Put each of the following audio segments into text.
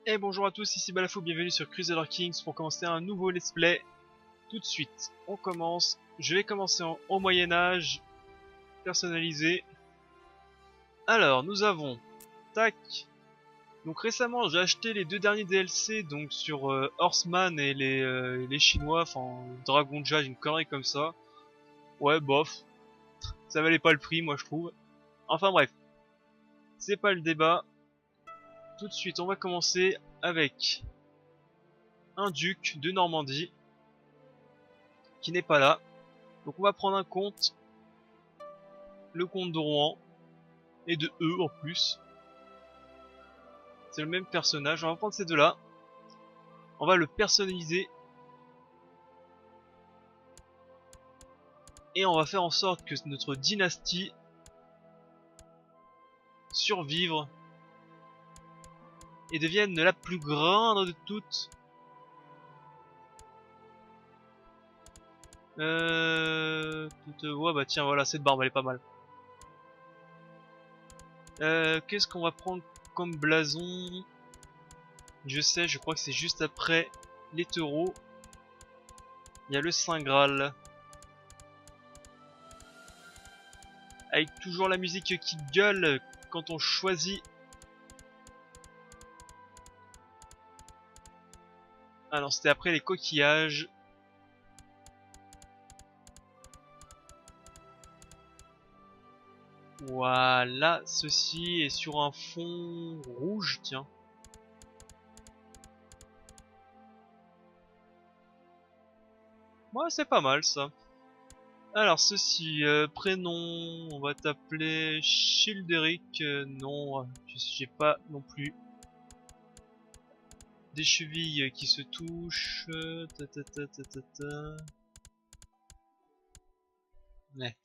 Et bonjour à tous, ici Balafo, bienvenue sur Crusader Kings pour commencer un nouveau let's play. Tout de suite, on commence. Je vais commencer au Moyen-Âge, personnalisé. Alors, nous avons, tac. Donc récemment, j'ai acheté les deux derniers DLC, donc sur Horseman et les Chinois, enfin Dragon Jade, une connerie comme ça. Ouais, bof, ça valait pas le prix, moi je trouve. Enfin bref, c'est pas le débat. Tout de suite, on va commencer avec un duc de Normandie qui n'est pas là. Donc on va prendre un comte, le comte de Rouen, et de E en plus. C'est le même personnage, on va prendre ces deux-là. On va le personnaliser. Et on va faire en sorte que notre dynastie survive et devienne la plus grande de toutes. Ouais bah tiens voilà, cette barbe elle est pas mal. Qu'est-ce qu'on va prendre comme blason? Je sais, je crois que c'est juste après les taureaux. Il y a le Saint Graal. Avec toujours la musique qui gueule quand on choisit. Ah non, c'était après les coquillages. Voilà, ceci est sur un fond rouge, tiens. Ouais, c'est pas mal ça. Alors ceci, prénom, on va t'appeler Childeric. Non, j'ai pas non plus des chevilles qui se touchent. Ta ta ta ta ta ta. Ouais.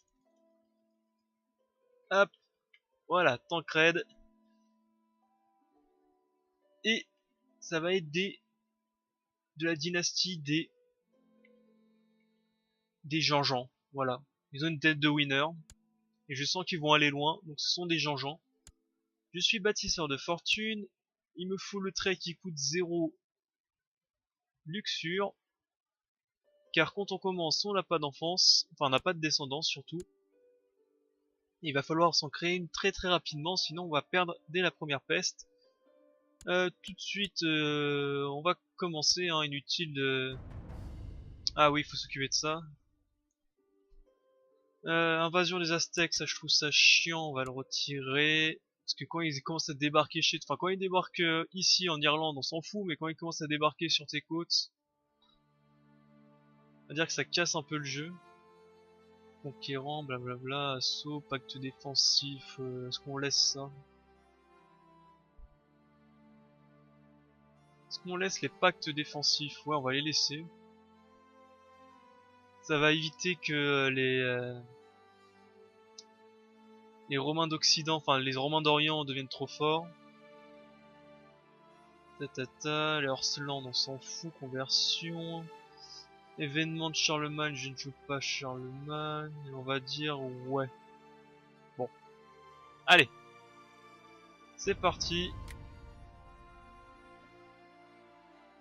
Hop, voilà, Tancred. Et ça va être de la dynastie des Jean-Jean. Voilà, ils ont une tête de winner. Et je sens qu'ils vont aller loin, donc ce sont des Jean-Jean. Je suis bâtisseur de fortune. Il me faut le trait qui coûte 0 luxure. Car quand on commence, on n'a pas d'enfance, enfin on n'a pas de descendance surtout. Il va falloir s'en créer une très très rapidement, sinon on va perdre dès la première peste. Tout de suite, on va commencer, hein, inutile de... Ah oui, il faut s'occuper de ça. Invasion des Aztèques, ça je trouve ça chiant, on va le retirer. Parce que quand ils commencent à débarquer chez... Enfin quand ils débarquent ici en Irlande, on s'en fout, mais quand ils commencent à débarquer sur tes côtes, on va dire que ça casse un peu le jeu. Conquérant, blablabla, assaut, pacte défensif, est-ce qu'on laisse ça? Est-ce qu'on laisse les pactes défensifs? Ouais, on va les laisser. Ça va éviter que les Romains d'Occident, enfin les Romains d'Orient deviennent trop forts. Tatata, les Horseland, on s'en fout, conversion. Événement de Charlemagne, je ne joue pas Charlemagne, on va dire ouais. Bon, allez, c'est parti.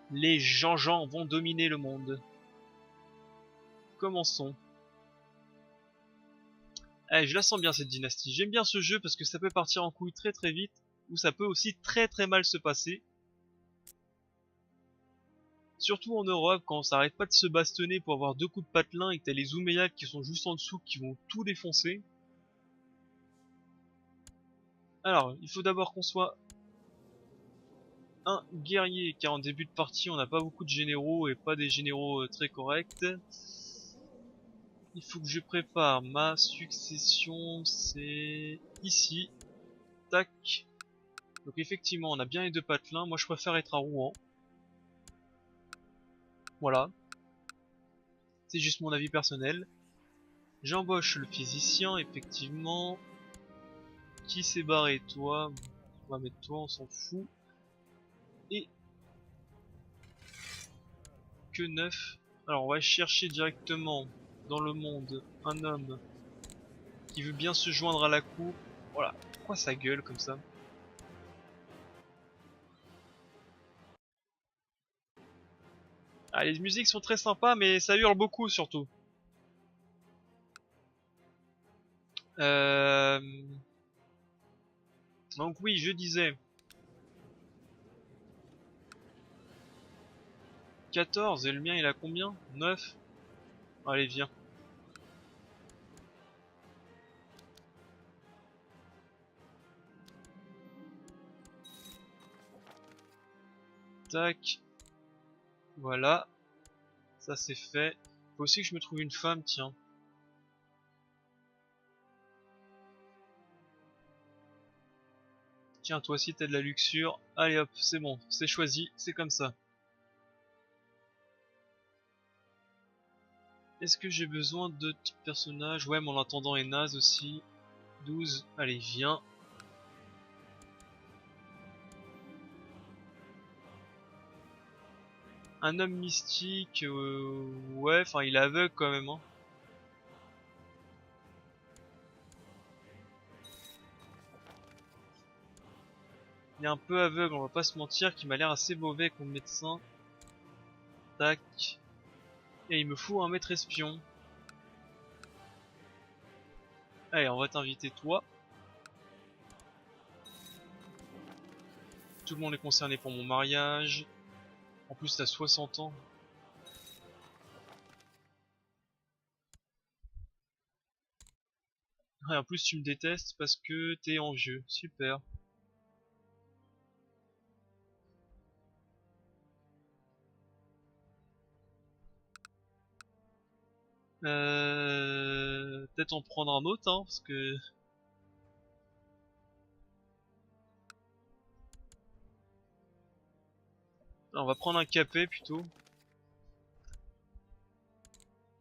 Les Jean-Jean vont dominer le monde. Commençons. Allez, je la sens bien cette dynastie. J'aime bien ce jeu parce que ça peut partir en couille très très vite, ou ça peut aussi très très mal se passer. Surtout en Europe, quand ça arrête pas de se bastonner pour avoir deux coups de patelin et que t'as les Omeyyades qui sont juste en dessous qui vont tout défoncer. Alors, il faut d'abord qu'on soit un guerrier, car en début de partie on n'a pas beaucoup de généraux et pas des généraux très corrects. Il faut que je prépare ma succession, c'est ici. Tac. Donc effectivement on a bien les deux patelins, moi je préfère être à Rouen. Voilà. C'est juste mon avis personnel. J'embauche le physicien, effectivement. Qui s'est barré? Toi. On va mettre toi, on s'en fout. Et que neuf. Alors on va chercher directement dans le monde un homme qui veut bien se joindre à la cour. Voilà. Pourquoi ça gueule comme ça? Ah, les musiques sont très sympas, mais ça hurle beaucoup surtout. Euh... Donc oui, je disais 14 et le mien il a combien? 9. Allez, viens. Tac. Voilà. Ça c'est fait. Faut aussi que je me trouve une femme, tiens. Tiens, toi aussi t'as de la luxure. Allez hop, c'est bon, c'est choisi, c'est comme ça. Est-ce que j'ai besoin de type personnage? Ouais, mon intendant est naze aussi. 12, allez, viens. Un homme mystique, ouais, enfin il est aveugle quand même, hein. Il est un peu aveugle, on va pas se mentir, qui m'a l'air assez mauvais comme médecin. Tac. Et il me faut un maître espion. Allez, on va t'inviter toi. Tout le monde est concerné pour mon mariage. En plus, t'as 60 ans. Et en plus, tu me détestes parce que t'es envieux. Super. Peut-être en prendre un autre, hein, parce que... On va prendre un capet plutôt.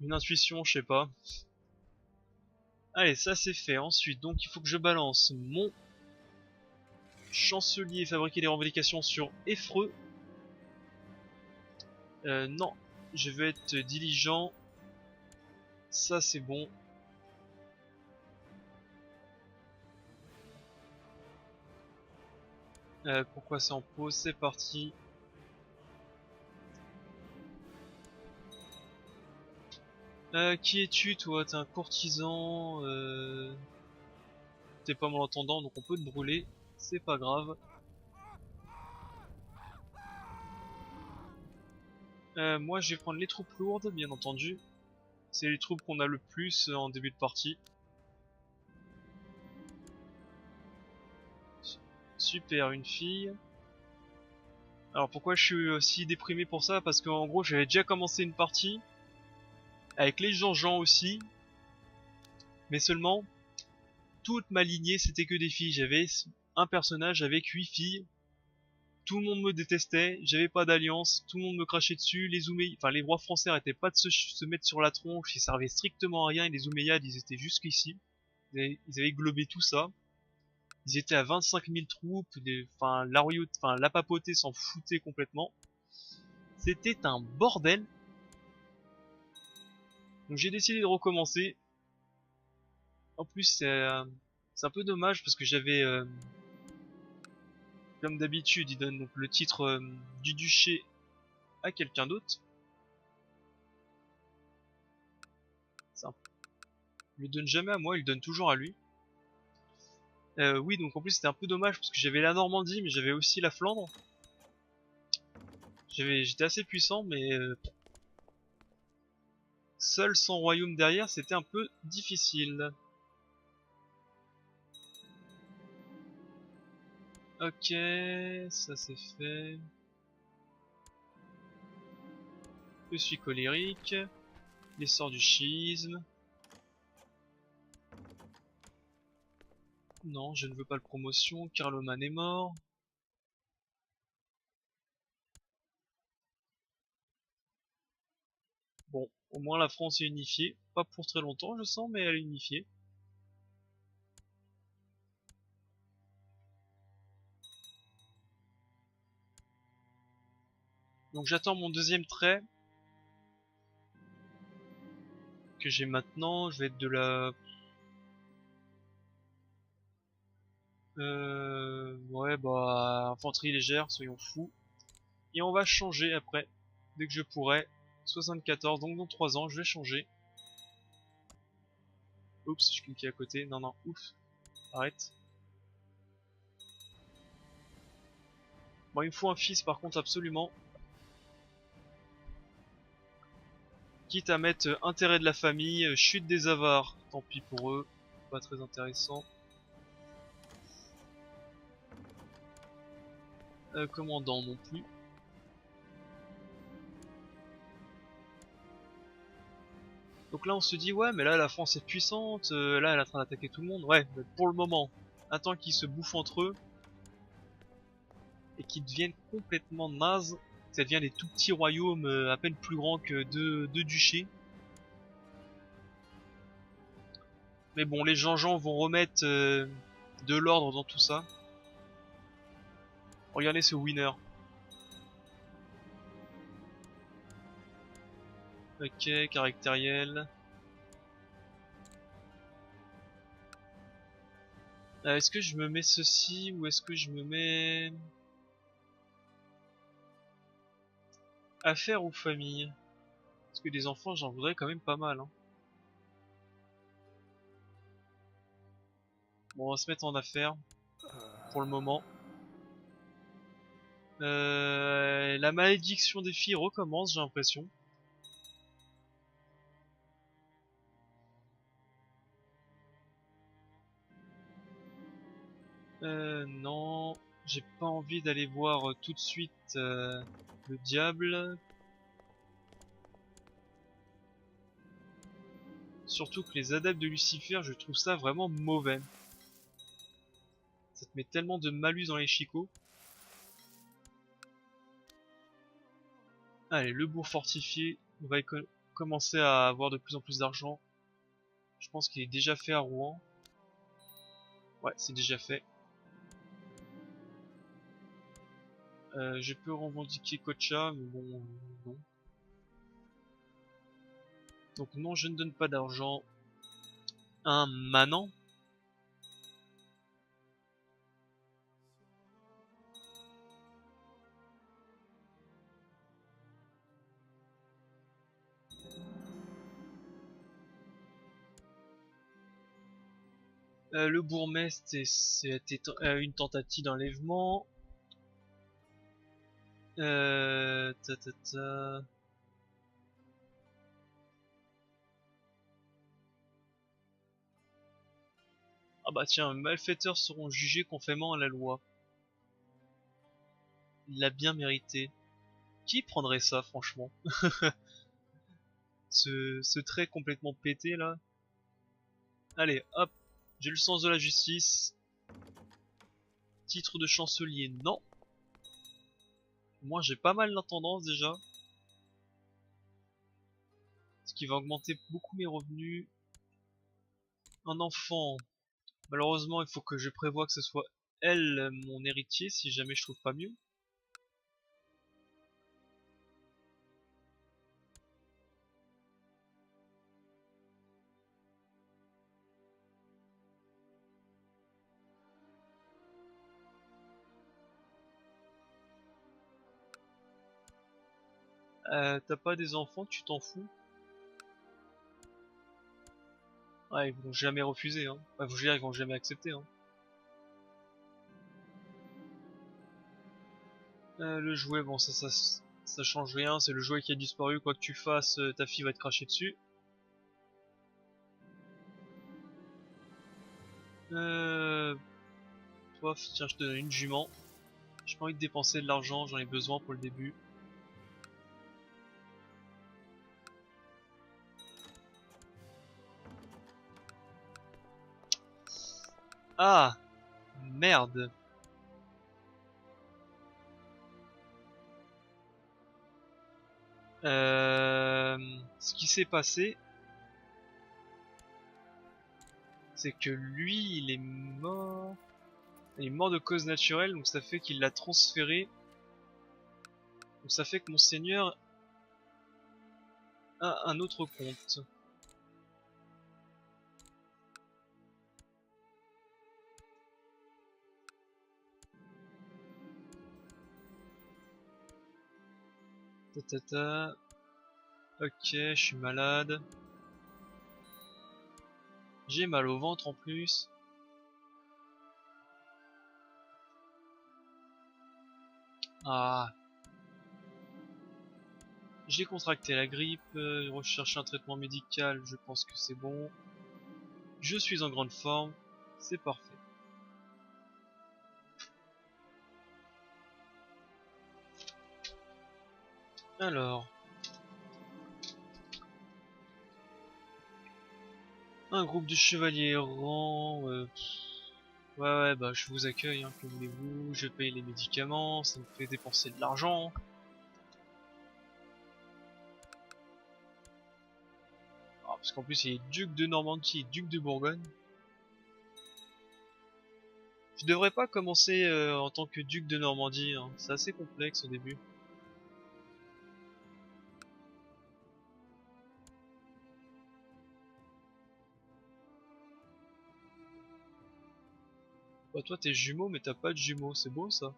Une intuition, je sais pas. Allez, ça c'est fait. Ensuite, donc il faut que je balance mon chancelier fabriquer des revendications sur Effreux. Non, je vais être diligent. Ça c'est bon. Pourquoi c'est en pause? C'est parti. Qui es-tu toi? T'es un courtisan. T'es pas malentendant donc on peut te brûler. C'est pas grave. Moi je vais prendre les troupes lourdes bien entendu. C'est les troupes qu'on a le plus en début de partie. Super, une fille. Alors pourquoi je suis aussi déprimé pour ça? Parce qu'en gros j'avais déjà commencé une partie avec les Jean-Jean aussi, mais seulement toute ma lignée c'était que des filles. J'avais un personnage avec 8 filles, tout le monde me détestait, j'avais pas d'alliance, tout le monde me crachait dessus, les enfin les rois français arrêtaient pas de se mettre sur la tronche, ils servaient strictement à rien et les Omeyyades ils étaient jusqu'ici, ils avaient globé tout ça. Ils étaient à 25 000 troupes, enfin la papauté s'en foutait complètement. C'était un bordel. Donc j'ai décidé de recommencer. En plus c'est un peu dommage parce que j'avais, comme d'habitude, il donne donc le titre du duché à quelqu'un d'autre. Ça, il le donne jamais à moi, il le donne toujours à lui. Oui, donc en plus c'était un peu dommage parce que j'avais la Normandie, mais j'avais aussi la Flandre. J'étais assez puissant, mais seul sans royaume derrière, c'était un peu difficile. Ok, ça c'est fait. Je suis colérique. L'essor du schisme. Non, je ne veux pas de promotion. Carloman est mort. Bon, au moins la France est unifiée. Pas pour très longtemps, je sens, mais elle est unifiée. Donc j'attends mon deuxième trait. Que j'ai maintenant. Je vais être de la... Ouais, bah... Infanterie légère, soyons fous. Et on va changer après. Dès que je pourrai. 74, donc dans 3 ans, je vais changer. Oups, je cliquais à côté. Non, non, ouf. Arrête. Bon, il me faut un fils par contre, absolument. Quitte à mettre intérêt de la famille, chute des avares. Tant pis pour eux. Pas très intéressant. Commandant non plus. Donc là on se dit ouais mais là la France est puissante, là elle est en train d'attaquer tout le monde. Ouais, mais pour le moment, attends qu'ils se bouffent entre eux et qu'ils deviennent complètement nazes. Ça devient des tout petits royaumes à peine plus grands que deux duchés. Mais bon, les gens vont remettre de l'ordre dans tout ça. Regardez ce winner. Ok, caractériel. Est-ce que je me mets ceci ou est-ce que je me mets... Affaires ou famille? Parce que des enfants j'en voudrais quand même pas mal. Hein. Bon, on va se mettre en affaires pour le moment. La malédiction des filles recommence, j'ai l'impression. Non, j'ai pas envie d'aller voir tout de suite le diable. Surtout que les adeptes de Lucifer, je trouve ça vraiment mauvais. Ça te met tellement de malus dans les chicots. Allez, le bourg fortifié, on va commencer à avoir de plus en plus d'argent. Je pense qu'il est déjà fait à Rouen. Ouais, c'est déjà fait. Je peux revendiquer Kocha, mais bon, non. Donc non, je ne donne pas d'argent. Un manant. Le bourgmestre, c'était une tentative d'enlèvement. Ta, ta, ta. Ah bah tiens, malfaiteurs seront jugés conformément à la loi. Il l'a bien mérité. Qui prendrait ça, franchement? Ce trait complètement pété, là. Allez, hop. J'ai le sens de la justice. Titre de chancelier, non. Moi, j'ai pas mal d'intendance, déjà. Ce qui va augmenter beaucoup mes revenus. Un enfant. Malheureusement, il faut que je prévoie que ce soit elle, mon héritier, si jamais je trouve pas mieux. T'as pas des enfants, tu t'en fous. Ouais, ils vont jamais refuser, hein. Enfin, je veux dire, ils vont jamais accepter, hein. Le jouet, bon, ça change rien. C'est le jouet qui a disparu. Quoi que tu fasses, ta fille va te cracher dessus. Toi, tiens, je te donne une jument. J'ai pas envie de dépenser de l'argent, j'en ai besoin pour le début. Ah, merde. Ce qui s'est passé, c'est que lui, il est mort. Il est mort de cause naturelle, donc ça fait qu'il l'a transféré. Donc ça fait que mon seigneur a un autre compte. Ta ta ta. Ok, je suis malade. J'ai mal au ventre en plus. Ah. J'ai contracté la grippe, recherché un traitement médical, je pense que c'est bon. Je suis en grande forme, c'est parfait. Alors, un groupe de chevaliers errants. Ouais, bah je vous accueille, hein, que voulez-vous, je paye les médicaments, ça me fait dépenser de l'argent. Ah, parce qu'en plus il est duc de Normandie et duc de Bourgogne. Je devrais pas commencer en tant que duc de Normandie, hein. C'est assez complexe au début. Bah toi t'es jumeau mais t'as pas de jumeaux, c'est beau ça.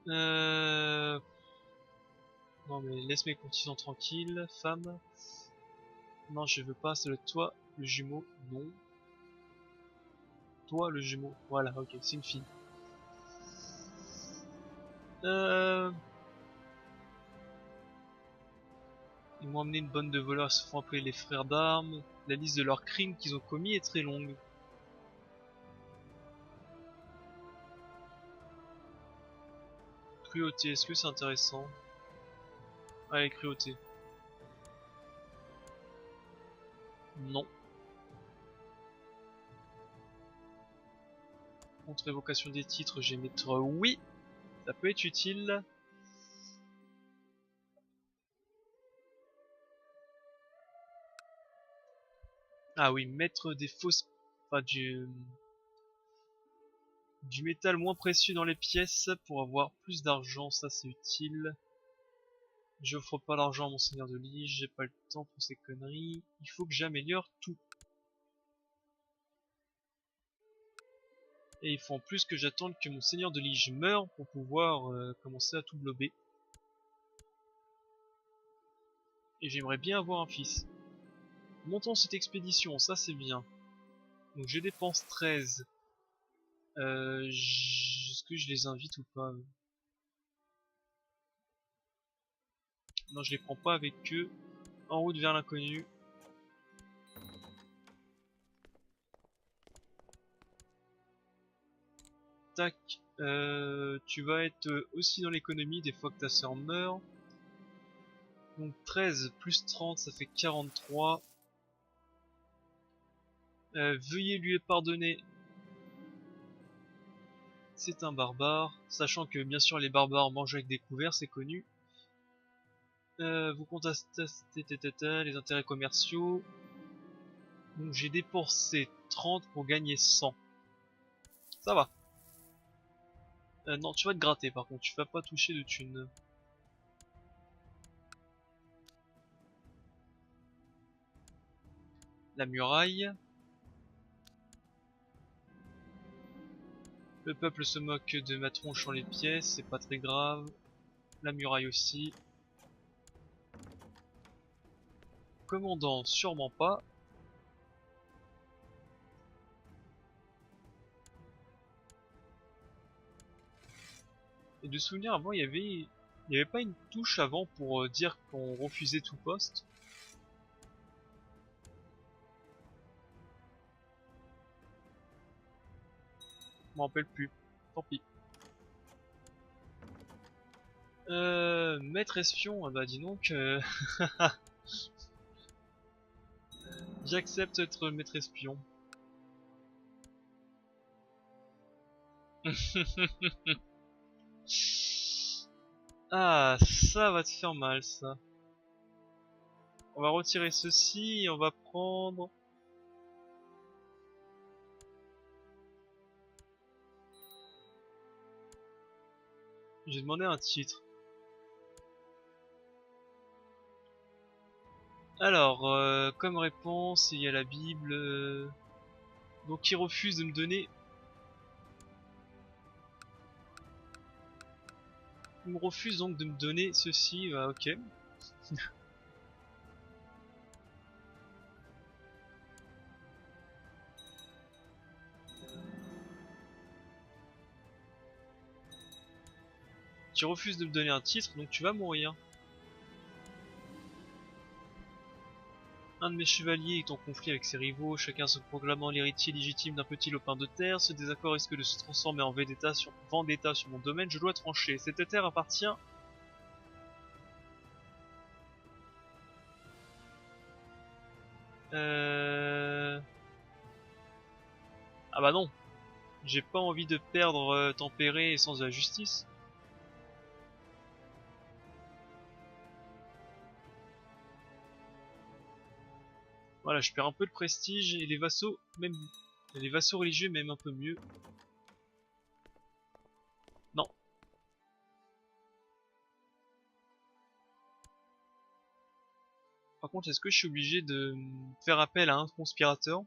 Euh... Non mais laisse mes courtisans tranquilles, femme. Non je veux pas, c'est le toi, le jumeau, non. Toi le jumeau, voilà, ok, c'est une fille. Euh... Ils m'ont amené une bande de voleurs se font appeler les frères d'armes. La liste de leurs crimes qu'ils ont commis est très longue. Cruauté, est-ce que c'est intéressant? Allez, cruauté. Non. Contre évocation des titres, je vais mettre oui. Ça peut être utile. Ah oui, mettre des fausses... Enfin, du métal moins précieux dans les pièces pour avoir plus d'argent, ça c'est utile. J'offre pas l'argent à mon seigneur de Lige, j'ai pas le temps pour ces conneries. Il faut que j'améliore tout. Et il faut en plus que j'attende que mon seigneur de Lige meure pour pouvoir commencer à tout blober. Et j'aimerais bien avoir un fils. Montons cette expédition, ça c'est bien. Donc je dépense 13. Est-ce que je les invite ou pas? Non, je les prends pas avec eux. En route vers l'inconnu. Tac. Tu vas être aussi dans l'économie des fois que ta sœur meurt. Donc 13 plus 30, ça fait 43. Veuillez lui pardonner. C'est un barbare. Sachant que bien sûr les barbares mangent avec des couverts, c'est connu. Vous contestez les intérêts commerciaux. Donc j'ai dépensé 30 pour gagner 100. Ça va. Non, tu vas te gratter par contre, tu vas pas toucher de thunes. La muraille. Le peuple se moque de ma tronche en les pièces, c'est pas très grave. La muraille aussi. Commandant, sûrement pas. Et de souvenir, avant, il y avait pas une touche avant pour dire qu'on refusait tout poste. Je m'en rappelle plus. Tant pis. Maître espion, ah bah dis donc, j'accepte d'être maître espion. Ah, ça va te faire mal, ça. On va retirer ceci et on va prendre... J'ai demandé un titre. Alors, comme réponse, il y a la Bible. Donc il refuse de me donner... Il me refuse donc de me donner ceci, ok. Tu refuses de me donner un titre, donc tu vas mourir. Un de mes chevaliers est en conflit avec ses rivaux, chacun se proclamant l'héritier légitime d'un petit lopin de terre. Ce désaccord risque de se transformer en vendetta sur mon domaine, je dois trancher. Cette terre appartient... Ah bah non, j'ai pas envie de perdre tempéré et sens de la justice. Voilà, je perds un peu de prestige et les vassaux, même les vassaux religieux m'aiment un peu mieux. Non. Par contre, est-ce que je suis obligé de faire appel à un conspirateur?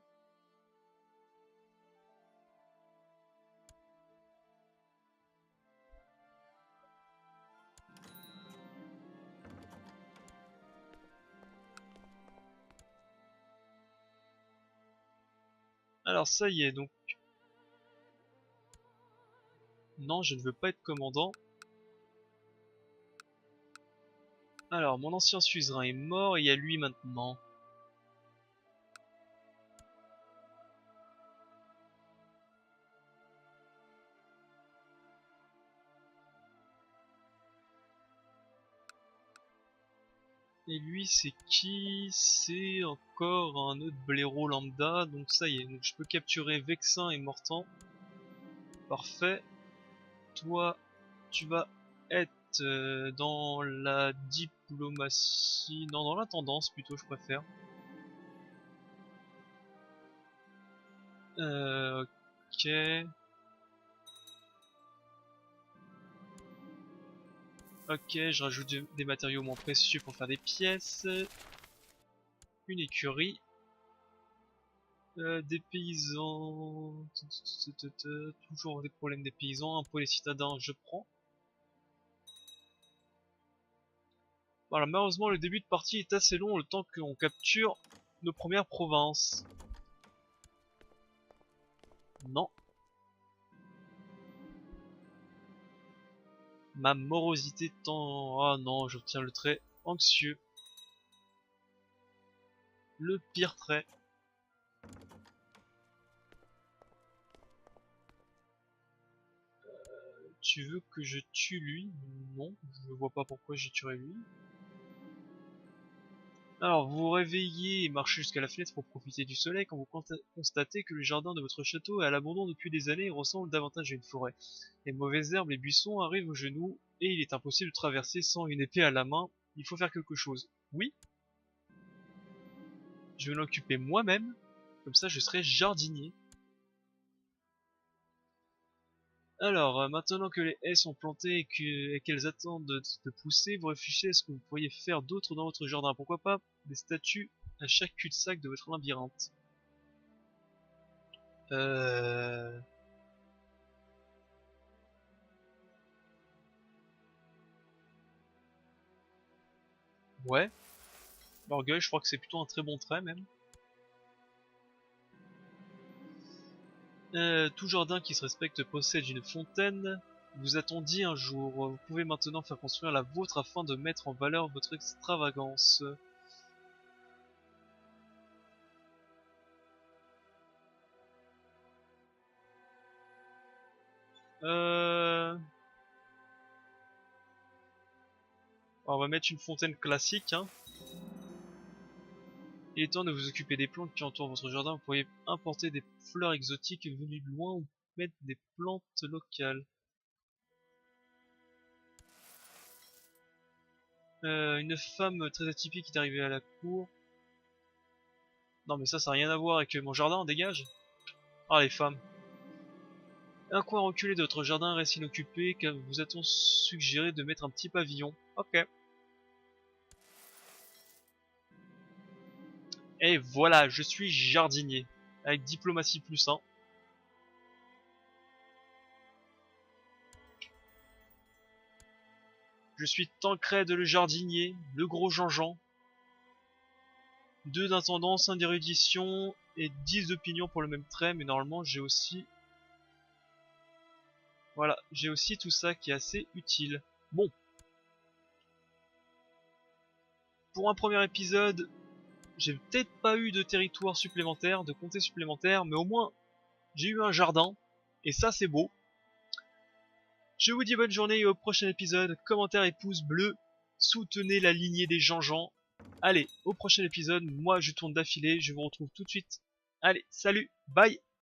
Alors ça y est, donc... Non, je ne veux pas être commandant. Alors, mon ancien suzerain est mort et il y a lui maintenant. Et lui, c'est qui? C'est encore un autre blaireau lambda. Donc ça y est, donc je peux capturer Vexin et Mortan. Parfait. Toi, tu vas être dans la diplomatie... Non, dans l'intendance plutôt, je préfère. Ok. Ok, je rajoute des matériaux moins précieux pour faire des pièces. Une écurie. Des paysans... Toujours des problèmes des paysans. Un peu les citadins, je prends. Voilà, malheureusement le début de partie est assez long le temps qu'on capture nos premières provinces. Non. Ma morosité tend... Ah non, j'obtiens le trait anxieux. Le pire trait. Tu veux que je tue lui? Non, je vois pas pourquoi j'ai tué lui. Alors, vous vous réveillez et marchez jusqu'à la fenêtre pour profiter du soleil quand vous constatez que le jardin de votre château est à l'abandon depuis des années et ressemble davantage à une forêt. Les mauvaises herbes et buissons arrivent aux genoux et il est impossible de traverser sans une épée à la main. Il faut faire quelque chose. Oui, je vais l'occuper moi-même, comme ça je serai jardinier. Alors, maintenant que les haies sont plantées et qu'elles attendent de pousser, vous réfléchissez à ce que vous pourriez faire d'autre dans votre jardin. Pourquoi pas des statues à chaque cul-de-sac de votre labyrinthe. Euh... Ouais. L'orgueil, je crois que c'est plutôt un très bon trait même. Tout jardin qui se respecte possède une fontaine. Vous attendiez un jour. Vous pouvez maintenant faire construire la vôtre afin de mettre en valeur votre extravagance. Euh... Alors, on va mettre une fontaine classique, hein. Il est temps de vous occuper des plantes qui entourent votre jardin. Vous pourriez importer des fleurs exotiques venues de loin ou mettre des plantes locales. Une femme très atypique est arrivée à la cour. Non mais ça n'a rien à voir avec mon jardin, dégage. Ah les femmes. Un coin reculé de votre jardin reste inoccupé car vous a-t-on suggéré de mettre un petit pavillon. Ok. Et voilà, je suis jardinier. Avec diplomatie plus 1. Je suis Tancred le jardinier, le gros Jean-Jean. 2 d'intendance, 1 d'érudition et 10 d'opinion pour le même trait, mais normalement j'ai aussi... Voilà, j'ai aussi tout ça qui est assez utile. Bon. Pour un premier épisode, j'ai peut-être pas eu de territoire supplémentaire, de comté supplémentaire, mais au moins j'ai eu un jardin, et ça c'est beau. Je vous dis bonne journée et au prochain épisode, commentaires et pouces bleus, soutenez la lignée des Jean-Jean. Allez, au prochain épisode, moi je tourne d'affilée, je vous retrouve tout de suite. Allez, salut, bye!